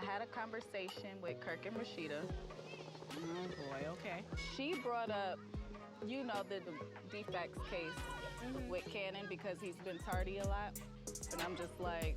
had a conversation with Kirk and Rashida. Oh boy, okay. She brought up, you know, the defects case with Cannon because he's been tardy a lot. And I'm just like,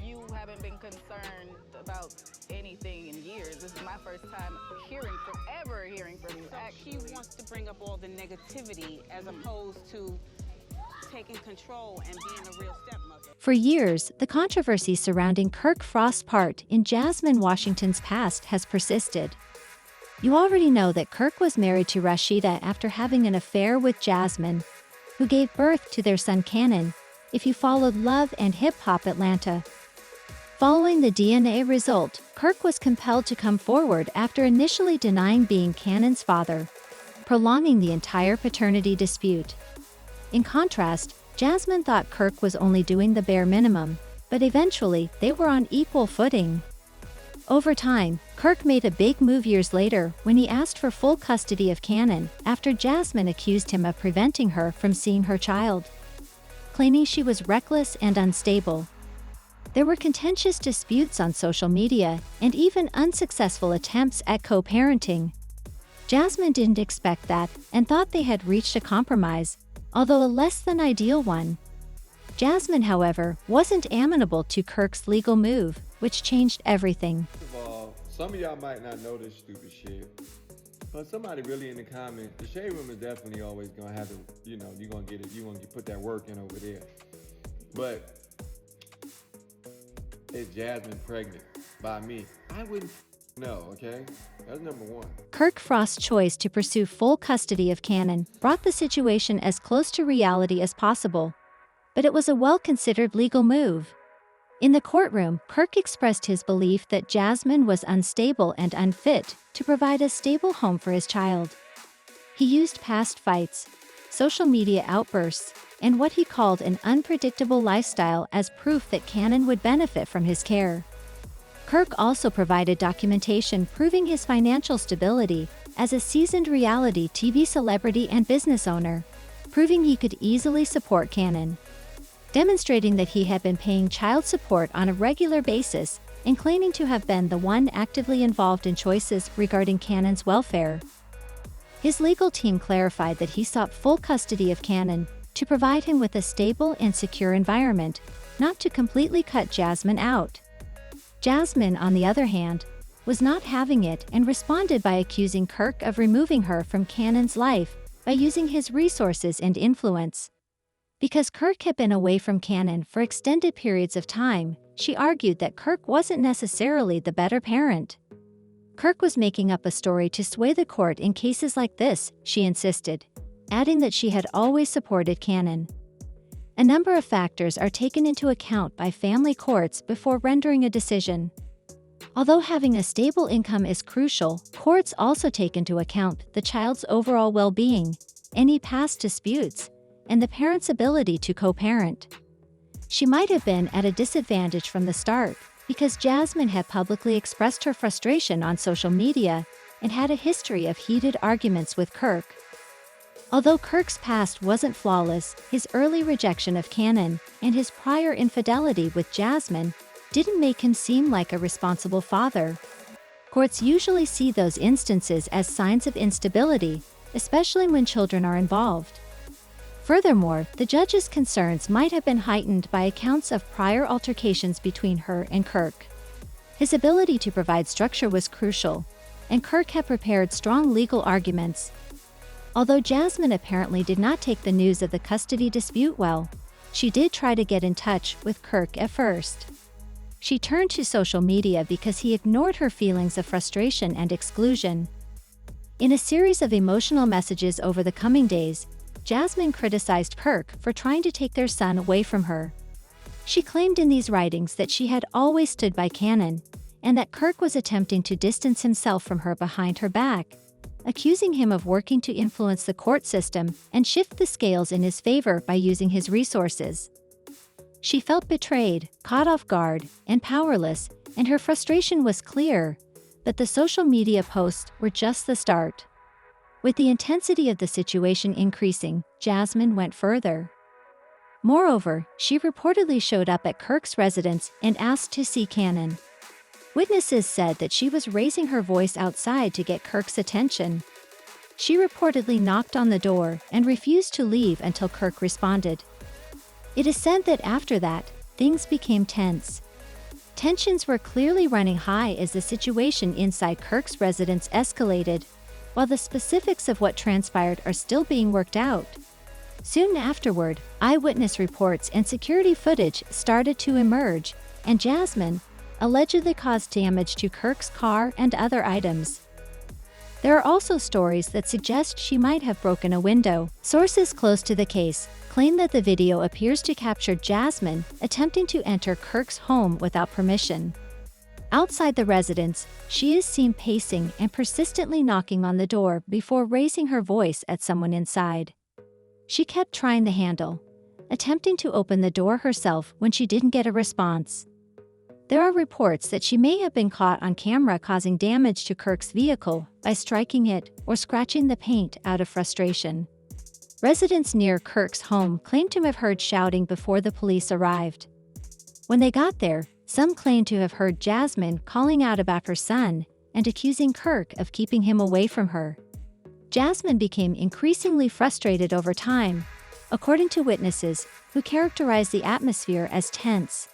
you haven't been concerned about anything in years. This is my first time hearing from you. So she wants to bring up all the negativity as opposed to taking control and being a real stepmother. For years, the controversy surrounding Kirk Frost's part in Jasmine Washington's past has persisted. You already know that Kirk was married to Rashida after having an affair with Jasmine, who gave birth to their son Cannon, if you followed Love and Hip Hop Atlanta. Following the DNA result, Kirk was compelled to come forward after initially denying being Cannon's father, prolonging the entire paternity dispute. In contrast, Jasmine thought Kirk was only doing the bare minimum, but eventually they were on equal footing. Over time, Kirk made a big move years later when he asked for full custody of Cannon after Jasmine accused him of preventing her from seeing her child, claiming she was reckless and unstable. There were contentious disputes on social media and even unsuccessful attempts at co-parenting. Jasmine didn't expect that and thought they had reached a compromise, although a less than ideal one. Jasmine, however, wasn't amenable to Kirk's legal move, which changed everything. First of all, some of y'all might not know this stupid shit, but somebody really in the comments, the shade room is definitely always gonna have to, you know, you're gonna get it, you're gonna put that work in over there. But is Jasmine pregnant by me? I wouldn't know, okay? That's number one. Kirk Frost's choice to pursue full custody of Cannon brought the situation as close to reality as possible, but it was a well-considered legal move. In the courtroom, Kirk expressed his belief that Jasmine was unstable and unfit to provide a stable home for his child. He used past fights, social media outbursts, and what he called an unpredictable lifestyle as proof that Cannon would benefit from his care. Kirk also provided documentation proving his financial stability as a seasoned reality TV celebrity and business owner, proving he could easily support Cannon, demonstrating that he had been paying child support on a regular basis and claiming to have been the one actively involved in choices regarding Cannon's welfare. His legal team clarified that he sought full custody of Cannon to provide him with a stable and secure environment, not to completely cut Jasmine out. Jasmine, on the other hand, was not having it and responded by accusing Kirk of removing her from Cannon's life by using his resources and influence. Because Kirk had been away from Cannon for extended periods of time, she argued that Kirk wasn't necessarily the better parent. Kirk was making up a story to sway the court in cases like this, she insisted, adding that she had always supported Cannon. A number of factors are taken into account by family courts before rendering a decision. Although having a stable income is crucial, courts also take into account the child's overall well-being, any past disputes, and the parent's ability to co-parent. She might have been at a disadvantage from the start because Jasmine had publicly expressed her frustration on social media and had a history of heated arguments with Kirk. Although Kirk's past wasn't flawless, his early rejection of Cannon and his prior infidelity with Jasmine didn't make him seem like a responsible father. Courts usually see those instances as signs of instability, especially when children are involved. Furthermore, the judge's concerns might have been heightened by accounts of prior altercations between her and Kirk. His ability to provide structure was crucial, and Kirk had prepared strong legal arguments. Although Jasmine apparently did not take the news of the custody dispute well, she did try to get in touch with Kirk at first. She turned to social media because he ignored her feelings of frustration and exclusion. In a series of emotional messages over the coming days, Jasmine criticized Kirk for trying to take their son away from her. She claimed in these writings that she had always stood by Cannon, and that Kirk was attempting to distance himself from her behind her back, accusing him of working to influence the court system and shift the scales in his favor by using his resources. She felt betrayed, caught off guard, and powerless, and her frustration was clear, but the social media posts were just the start. With the intensity of the situation increasing, Jasmine went further. Moreover, she reportedly showed up at Kirk's residence and asked to see Cannon. Witnesses said that she was raising her voice outside to get Kirk's attention. She reportedly knocked on the door and refused to leave until Kirk responded. It is said that after that, things became tense. Tensions were clearly running high as the situation inside Kirk's residence escalated, while the specifics of what transpired are still being worked out. Soon afterward, eyewitness reports and security footage started to emerge, and Jasmine allegedly caused damage to Kirk's car and other items. There are also stories that suggest she might have broken a window. Sources close to the case claim that the video appears to capture Jasmine attempting to enter Kirk's home without permission. Outside the residence, she is seen pacing and persistently knocking on the door before raising her voice at someone inside. She kept trying the handle, attempting to open the door herself when she didn't get a response. There are reports that she may have been caught on camera causing damage to Kirk's vehicle by striking it or scratching the paint out of frustration. Residents near Kirk's home claim to have heard shouting before the police arrived. When they got there, some claim to have heard Jasmine calling out about her son and accusing Kirk of keeping him away from her. Jasmine became increasingly frustrated over time, according to witnesses who characterized the atmosphere as tense.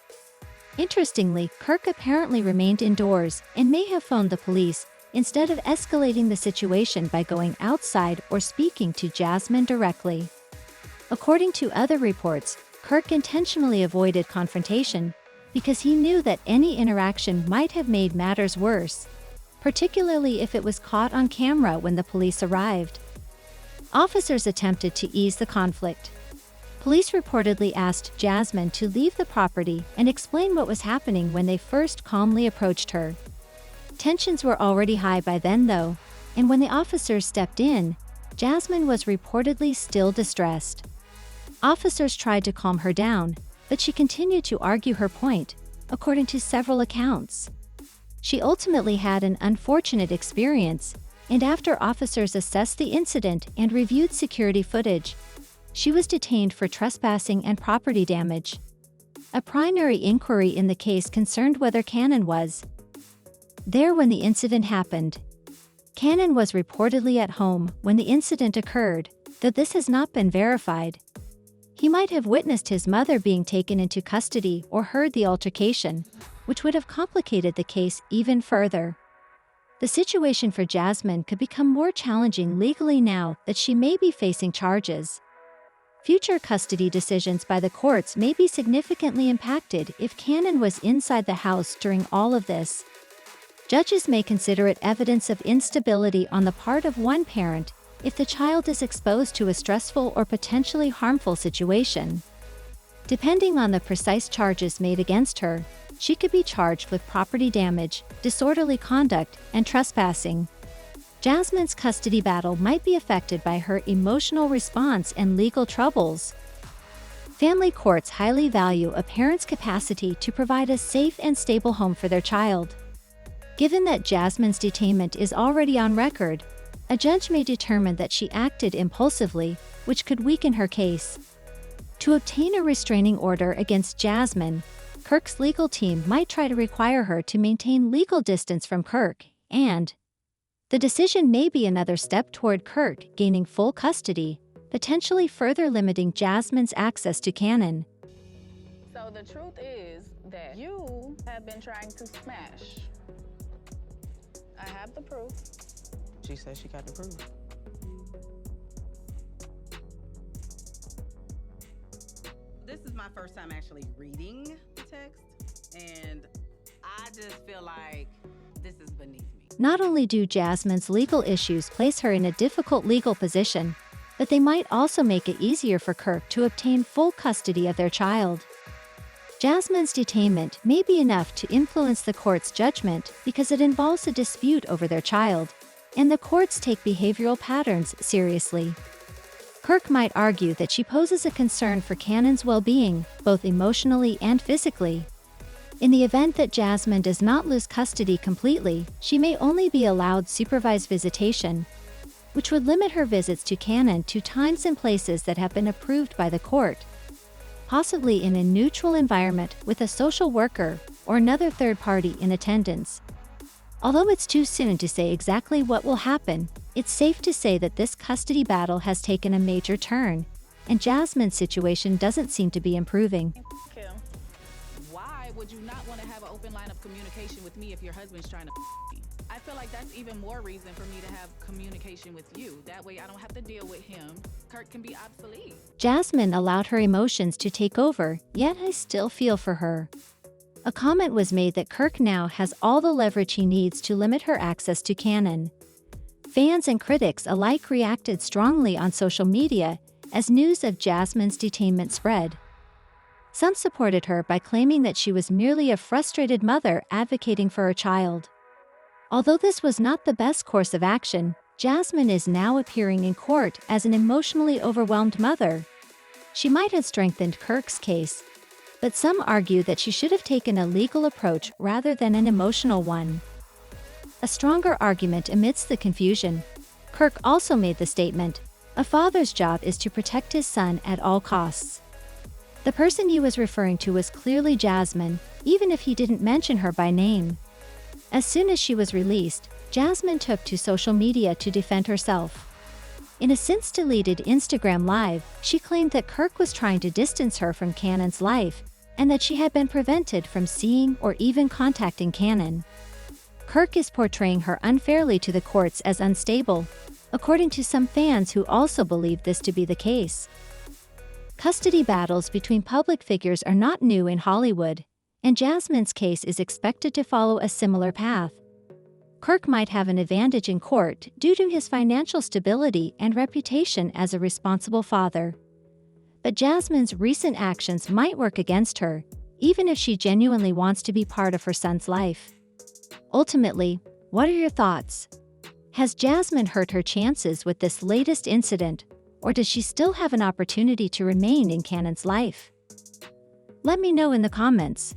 Interestingly, Kirk apparently remained indoors and may have phoned the police instead of escalating the situation by going outside or speaking to Jasmine directly. According to other reports, Kirk intentionally avoided confrontation because he knew that any interaction might have made matters worse, particularly if it was caught on camera when the police arrived. Officers attempted to ease the conflict. Police reportedly asked Jasmine to leave the property and explain what was happening when they first calmly approached her. Tensions were already high by then, though, and when the officers stepped in, Jasmine was reportedly still distressed. Officers tried to calm her down, but she continued to argue her point, according to several accounts. She ultimately had an unfortunate experience, and after officers assessed the incident and reviewed security footage, she was detained for trespassing and property damage. A primary inquiry in the case concerned whether Cannon was there when the incident happened. Cannon was reportedly at home when the incident occurred, though this has not been verified. He might have witnessed his mother being taken into custody or heard the altercation, which would have complicated the case even further. The situation for Jasmine could become more challenging legally now that she may be facing charges. Future custody decisions by the courts may be significantly impacted if Cannon was inside the house during all of this. Judges may consider it evidence of instability on the part of one parent if the child is exposed to a stressful or potentially harmful situation. Depending on the precise charges made against her, she could be charged with property damage, disorderly conduct, and trespassing. Jasmine's custody battle might be affected by her emotional response and legal troubles. Family courts highly value a parent's capacity to provide a safe and stable home for their child. Given that Jasmine's detainment is already on record, a judge may determine that she acted impulsively, which could weaken her case. To obtain a restraining order against Jasmine, Kirk's legal team might try to require her to maintain legal distance from Kirk, and the decision may be another step toward Kirk gaining full custody, potentially further limiting Jasmine's access to Cannon. So the truth is that you have been trying to smash. I have the proof. She said she got the proof. This is my first time actually reading the text, and I just feel like this is beneath me. Not only do Jasmine's legal issues place her in a difficult legal position, but they might also make it easier for Kirk to obtain full custody of their child. Jasmine's detainment may be enough to influence the court's judgment because it involves a dispute over their child, and the courts take behavioral patterns seriously. Kirk might argue that she poses a concern for Cannon's well-being, both emotionally and physically. In the event that Jasmine does not lose custody completely, she may only be allowed supervised visitation, which would limit her visits to Cannon to times and places that have been approved by the court, possibly in a neutral environment with a social worker or another third party in attendance. Although it's too soon to say exactly what will happen, it's safe to say that this custody battle has taken a major turn, and Jasmine's situation doesn't seem to be improving. Kim, why would you not want to have an open line of communication with me if your husband's trying to me? I feel like that's even more reason for me to have communication with you. That way I don't have to deal with him. Kirk can be obsolete. Jasmine allowed her emotions to take over, yet I still feel for her. A comment was made that Kirk now has all the leverage he needs to limit her access to Cannon. Fans and critics alike reacted strongly on social media as news of Jasmine's detainment spread. Some supported her by claiming that she was merely a frustrated mother advocating for her child. Although this was not the best course of action, Jasmine is now appearing in court as an emotionally overwhelmed mother. She might have strengthened Kirk's case, but some argue that she should have taken a legal approach rather than an emotional one. A stronger argument amidst the confusion. Kirk also made the statement, "A father's job is to protect his son at all costs." The person he was referring to was clearly Jasmine, even if he didn't mention her by name. As soon as she was released, Jasmine took to social media to defend herself. In a since-deleted Instagram Live, she claimed that Kirk was trying to distance her from Cannon's life, and that she had been prevented from seeing or even contacting Cannon. Kirk is portraying her unfairly to the courts as unstable, according to some fans who also believe this to be the case. Custody battles between public figures are not new in Hollywood, and Jasmine's case is expected to follow a similar path. Kirk might have an advantage in court due to his financial stability and reputation as a responsible father. But Jasmine's recent actions might work against her, even if she genuinely wants to be part of her son's life. Ultimately, what are your thoughts? Has Jasmine hurt her chances with this latest incident, or does she still have an opportunity to remain in Cannon's life? Let me know in the comments.